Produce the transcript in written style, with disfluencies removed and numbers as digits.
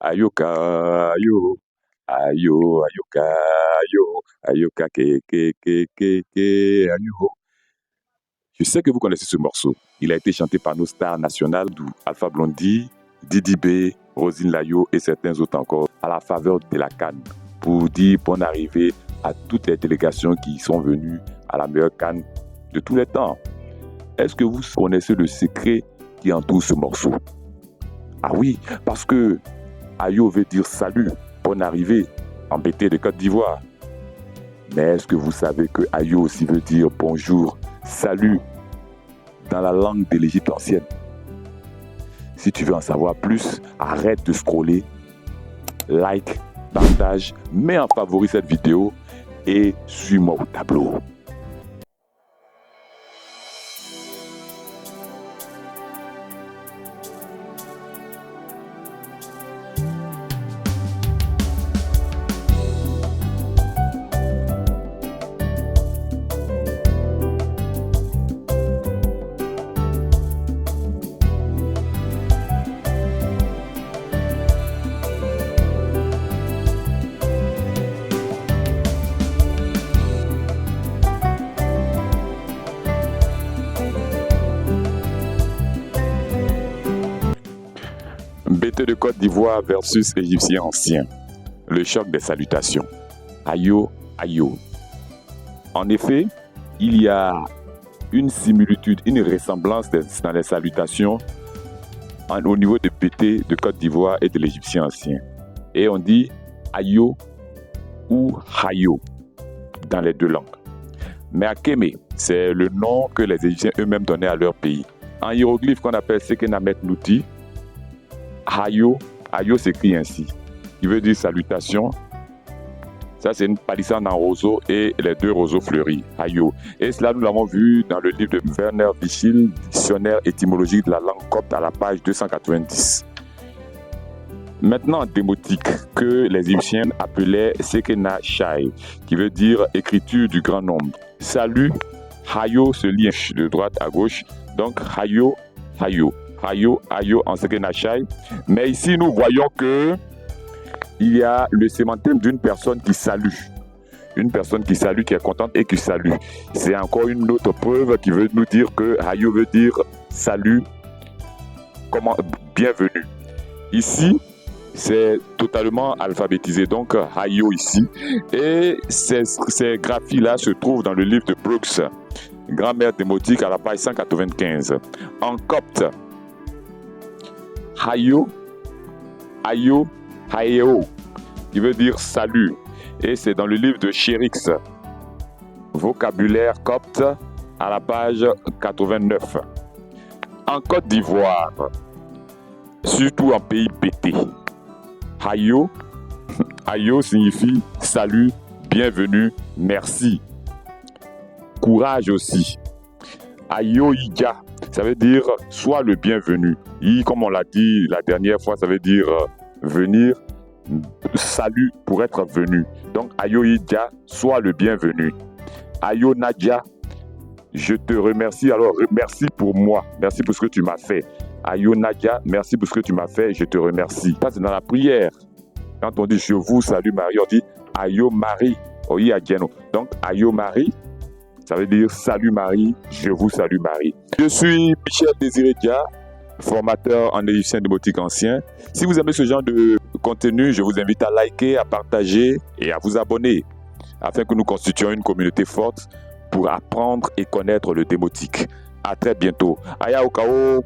Ayoka, ayo, ayo, ayoka, ayo, ayoka, ayo. Je sais que vous connaissez ce morceau. Il a été chanté par nos stars nationales, Alpha Blondy, Didi B, Rosine Layo et certains autres encore, à la faveur de la CAN, pour dire bonne arrivée à toutes les délégations qui sont venues à la meilleure CAN de tous les temps. Est-ce que vous connaissez le secret qui entoure ce morceau? Ah oui, parce que Ayo veut dire salut, bonne arrivée, en BT de Côte d'Ivoire. Mais est-ce que vous savez que Ayo aussi veut dire bonjour, salut, dans la langue de l'Égypte ancienne? Si tu veux en savoir plus, arrête de scroller, like, partage, mets en favori cette vidéo et suis-moi au tableau. BT de Côte d'Ivoire versus Égyptien ancien. Le choc des salutations. Ayo, ayo. En effet, il y a une similitude, une ressemblance dans les salutations au niveau de BT de Côte d'Ivoire et de l'Égyptien ancien. Et on dit ayo ou hayo dans les deux langues. Mais Akeme, c'est le nom que les Égyptiens eux-mêmes donnaient à leur pays. En hiéroglyphe qu'on appelle Sekenamet Nouti, Hayo, Hayo s'écrit ainsi, qui veut dire salutation. Ça, c'est une palissade en roseau et les deux roseaux fleuris, Hayo. Et cela, nous l'avons vu dans le livre de Werner Vichil, dictionnaire étymologique de la langue copte, à la page 290. Maintenant, en démotique, que les Égyptiens appelaient Sekena Shai, qui veut dire écriture du grand nombre. Salut, Hayo se lit de droite à gauche, donc Hayo, Hayo. Ayo, ayo en Sekena Shai. Mais ici, nous voyons que il y a le sémantème d'une personne qui salue. Une personne qui salue, qui est contente et qui salue. C'est encore une autre preuve qui veut nous dire que ayo veut dire salut, comment, bienvenue. Ici, c'est totalement alphabétisé, donc ayo ici. Et ces graphies-là se trouvent dans le livre de Brooks, Grammaire démotique à la page 195. En copte, Hayo, ayo, hayo, qui veut dire salut. Et c'est dans le livre de Chérix, vocabulaire copte, à la page 89. En Côte d'Ivoire, surtout en pays BT, Hayo, ayo signifie salut, bienvenue, merci. Courage aussi. Ayo Ija, ça veut dire sois le bienvenu. I, comme on l'a dit la dernière fois, ça veut dire venir, salut pour être venu. Donc Ayo Ija, sois le bienvenu. Ayo Nadia, je te remercie. Alors merci pour moi, merci pour ce que tu m'as fait. Ayo Nadia, merci pour ce que tu m'as fait, je te remercie. Ça c'est dans la prière. Quand on dit je vous salue Marie, on dit Ayo Marie. Donc Ayo Marie, ça veut dire salut Marie, je vous salue Marie. Je suis Michel Désiré Dia, formateur en égyptien démotique ancien. Si vous aimez ce genre de contenu, je vous invite à liker, à partager et à vous abonner afin que nous constituions une communauté forte pour apprendre et connaître le démotique. À très bientôt. Aya Okao.